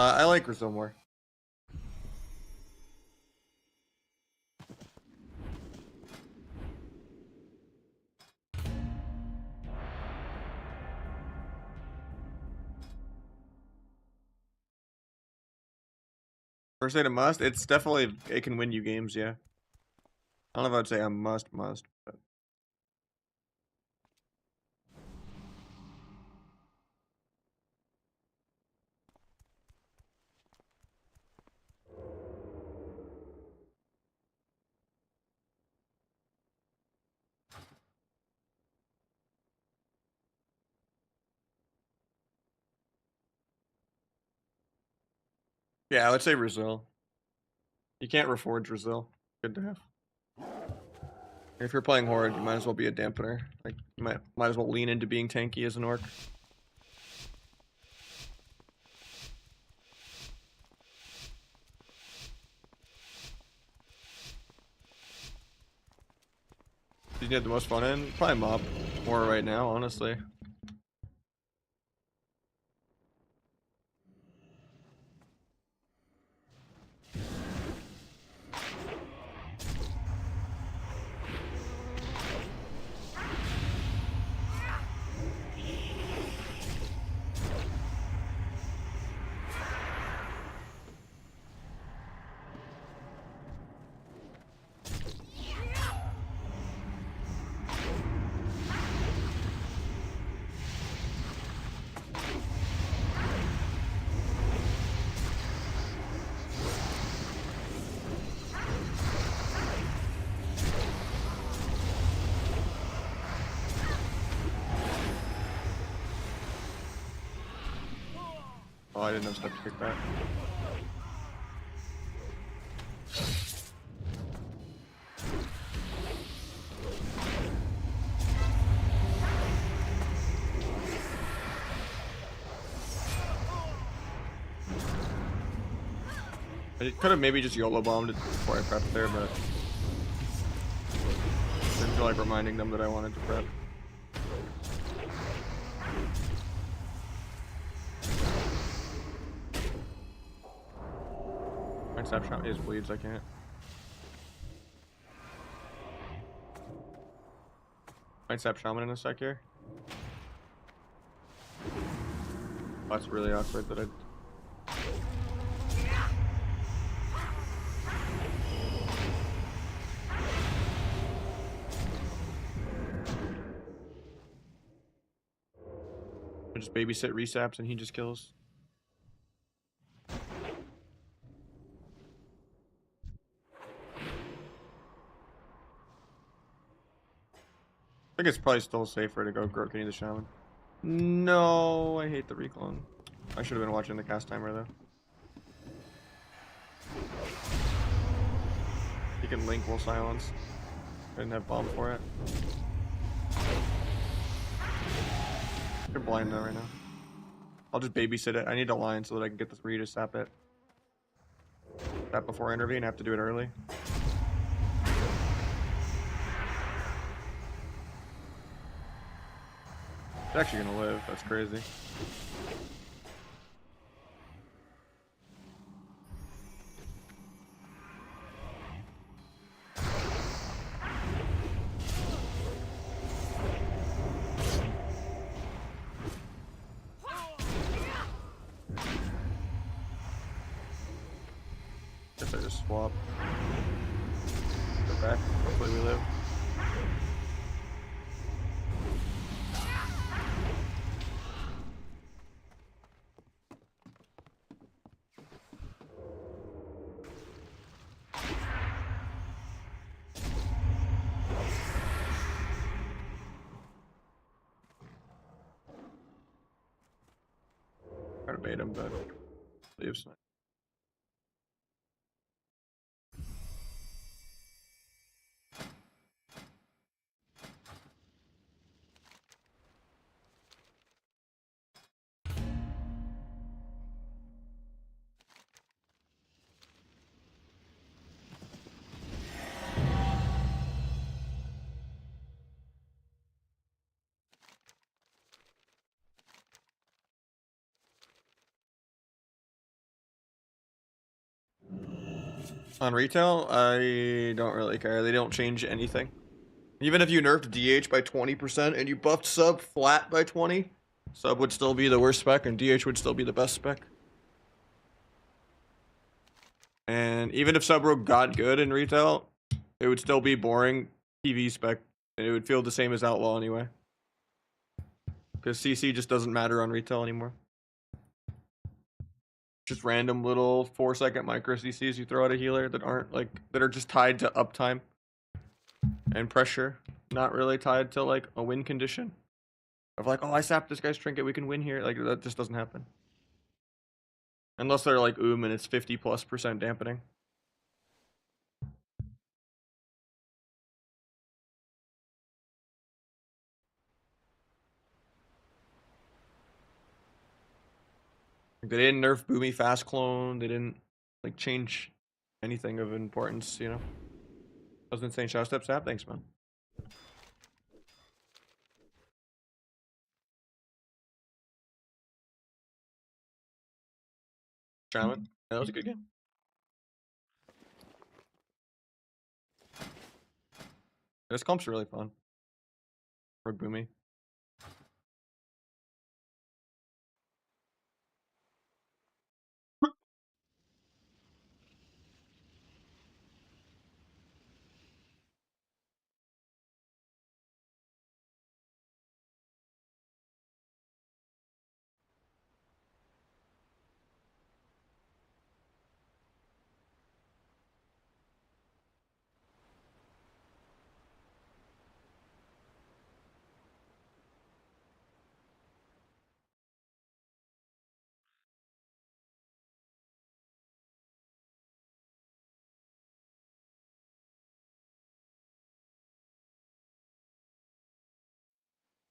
I like Grizzle more. First aid a must? It's definitely, it can win you games, yeah. I don't know if I'd say a must, but. Yeah, I would say Brazil. You can't reforge Brazil. Good to have. If you're playing Horde, you might as well be a dampener. Like, you might as well lean into being tanky as an orc. You get the most fun in? Probably mob more right now, honestly. Oh, I didn't have step to kick that. I could have maybe just YOLO bombed it before I prepped there, but didn't feel like reminding them that I wanted to prep. My step shot is bleeds, I can't. Might step shaman in a sec here. Oh, that's really awkward that I. I just babysit resaps and he just kills. I think it's probably still safer to go Grokini the Shaman. No, I hate the reclone. I should have been watching the cast timer though. He can link while silence. I didn't have bomb for it. You're blind though right now. I'll just babysit it. I need a line so that I can get the 3 to sap it. That before I intervene, I have to do it early. It's actually gonna live. That's crazy. Guess I just swap. Go back. Hopefully we live. Try to bait him, but leaves. On retail, I don't really care. They don't change anything. Even if you nerfed DH by 20% and you buffed sub flat by 20, sub would still be the worst spec and DH would still be the best spec. And even if sub rogue got good in retail, it would still be boring PV spec. And it would feel the same as outlaw anyway. Because CC just doesn't matter on retail anymore. Just random little 4-second micro CCs you throw at a healer that aren't like that are just tied to uptime and pressure, not really tied to like a win condition. Of like, oh, I sapped this guy's trinket, we can win here. Like that just doesn't happen. Unless they're like and it's 50+% dampening. They didn't nerf Boomy fast clone. They didn't like change anything of importance, you know. I was insane. Shadow Step Snap. Thanks, man. Shaman. Yeah, that was a good game. This comp's really fun for Boomy.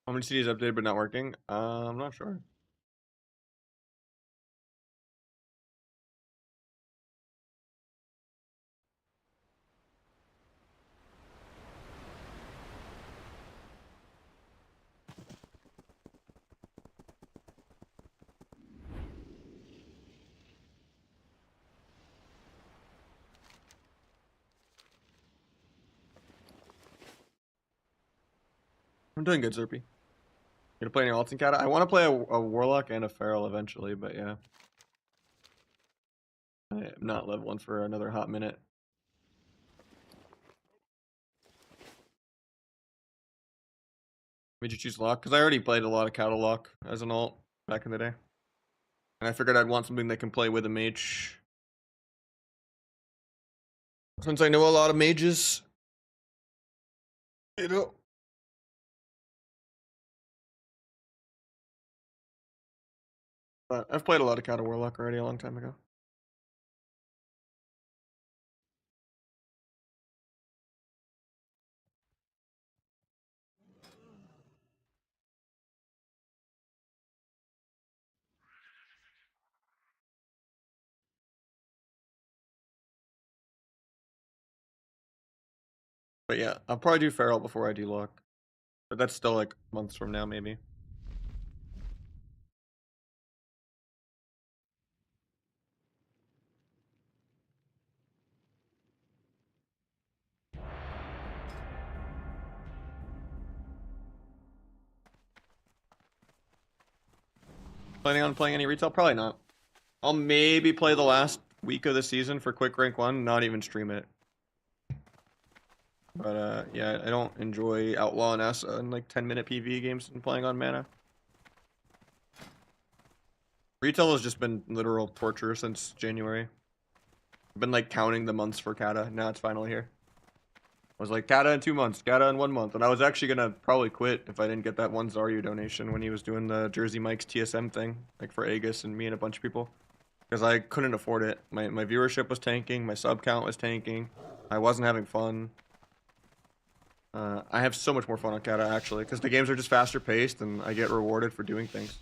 How many CDs updated but not working? I'm not sure. I'm doing good, Zerpy. You gonna play any alts in Cata? I want to play a Warlock and a Feral eventually, but yeah. I'm not level 1 for another hot minute. Made you choose Lock? Because I already played a lot of Cata Lock as an alt back in the day. And I figured I'd want something that can play with a mage. Since I know a lot of mages. You know. But I've played a lot of Cata Warlock already a long time ago. But yeah, I'll probably do Feral before I do Lock. But that's still like months from now, maybe. Planning on playing any retail? Probably not. I'll maybe play the last week of the season for quick rank 1, not even stream it. But yeah, I don't enjoy Outlaw and S in like 10-minute PvE games and playing on mana. Retail has just been literal torture since January. I've been like counting the months for Cata. Now it's finally here. I was like, Cata in 2 months, Cata in 1 month. And I was actually gonna probably quit if I didn't get that one Zaryu donation when he was doing the Jersey Mike's TSM thing, like for Aegis and me and a bunch of people. Because I couldn't afford it. My viewership was tanking, my sub count was tanking. I wasn't having fun. I have so much more fun on Cata actually, because the games are just faster paced and I get rewarded for doing things.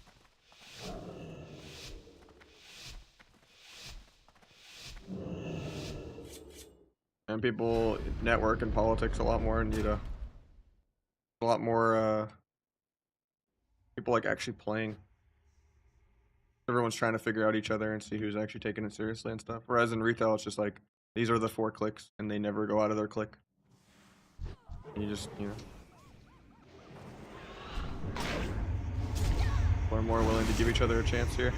And people network and politics a lot more and need a lot more people like actually playing. Everyone's trying to figure out each other and see who's actually taking it seriously and stuff. Whereas in retail, it's just like, these are the 4 clicks and they never go out of their click. And you just, you know. We're more willing to give each other a chance here.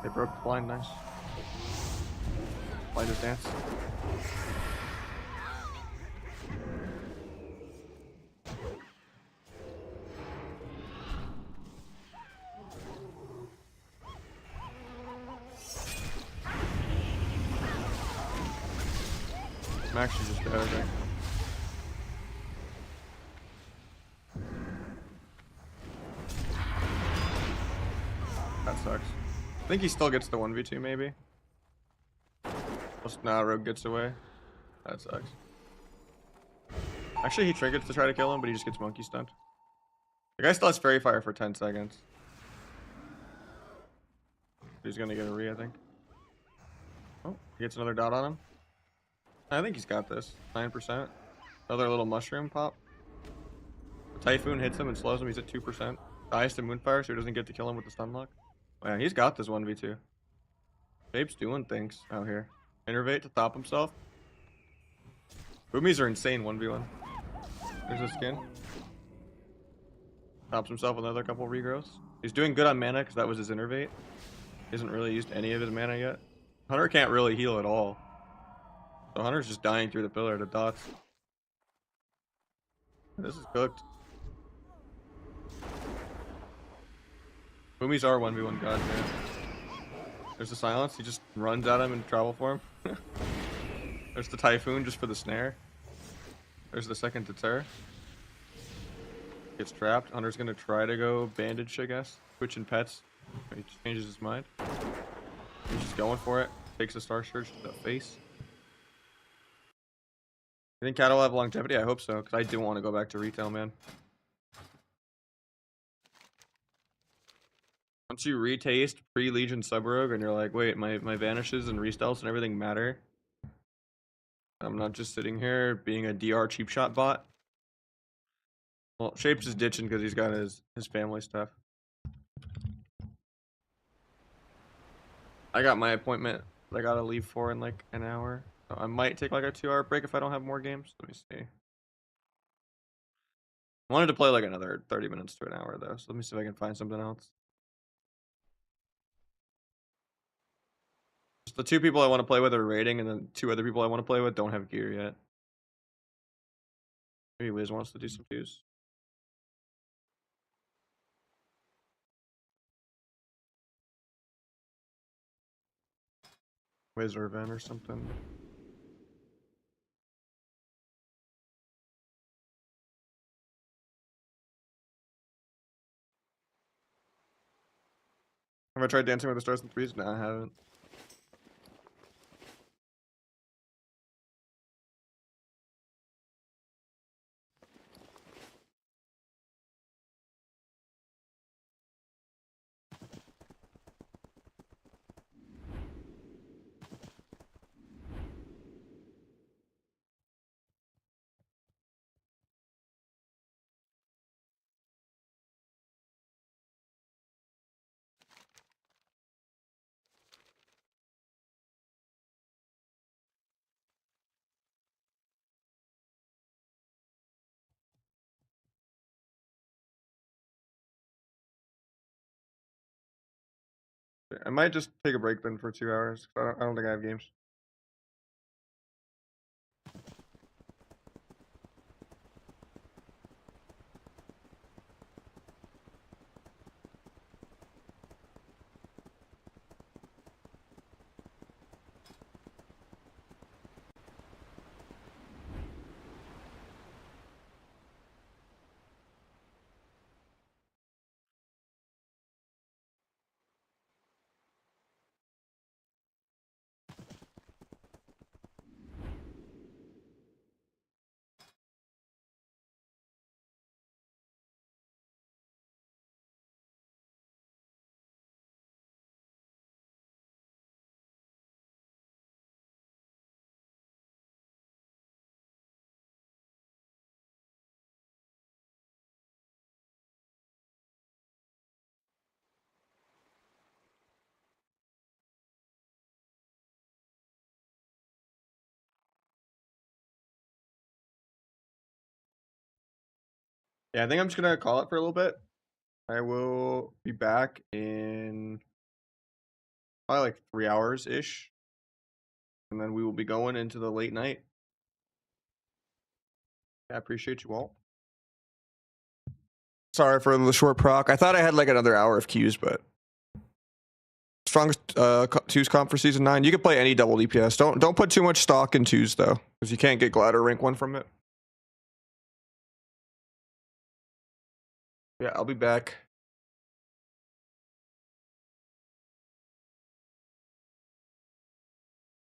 They broke the blind, nice. Blind his dance. I'm actually just dead, I think. I think he still gets the 1v2 maybe. Plus, nah, Rogue gets away. That sucks. Actually, he trinkets to try to kill him, but he just gets monkey stunned. The guy still has Fairy Fire for 10 seconds. He's gonna get a re, I think. Oh, he gets another dot on him. I think he's got this. 9%. Another little mushroom pop. The Typhoon hits him and slows him. He's at 2%. Dies to Moonfire, so he doesn't get to kill him with the stun lock. Oh, yeah, he's got this 1v2. Babe's doing things out here. Innervate to top himself. Boomies are insane 1v1. There's a skin. Tops himself with another couple regrowths. He's doing good on mana because that was his Innervate. He hasn't really used any of his mana yet. Hunter can't really heal at all. So Hunter's just dying through the pillar to dots. This is cooked. Boomies are 1v1 gods, man. There's the silence. He just runs at him in travel form. There's the Typhoon just for the snare. There's the second deter. Gets trapped. Hunter's gonna try to go bandage, I guess. Switching pets. He just changes his mind. He's just going for it. Takes a Star Surge to the face. I think Cata will have longevity. I hope so, because I do want to go back to retail, man. Once you retaste pre-Legion Sub-Rogue and you're like, wait, my vanishes and restelts and everything matter. I'm not just sitting here being a DR cheap shot bot. Well, Shapes is ditching because he's got his family stuff. I got my appointment that I gotta leave for in like an hour. So I might take like a 2-hour break if I don't have more games. Let me see. I wanted to play like another 30 minutes to an hour though, so let me see if I can find something else. Just the 2 people I want to play with are raiding, and then 2 other people I want to play with don't have gear yet. Maybe Wiz wants to do some twos. Wiz or Ven or something. Have I tried Dancing with the Stars in threes? No, I haven't. I might just take a break then for 2 hours. I don't think I have games. Yeah, I think I'm just gonna call it for a little bit. I will be back in probably like 3 hours ish, and then we will be going into the late night. I appreciate you all. Sorry for the short proc. I thought I had like another hour of queues, but strongest twos comp for season 9. You can play any double DPS. Don't put too much stock in twos though, because you can't get Glider rank 1 from it. Yeah, I'll be back.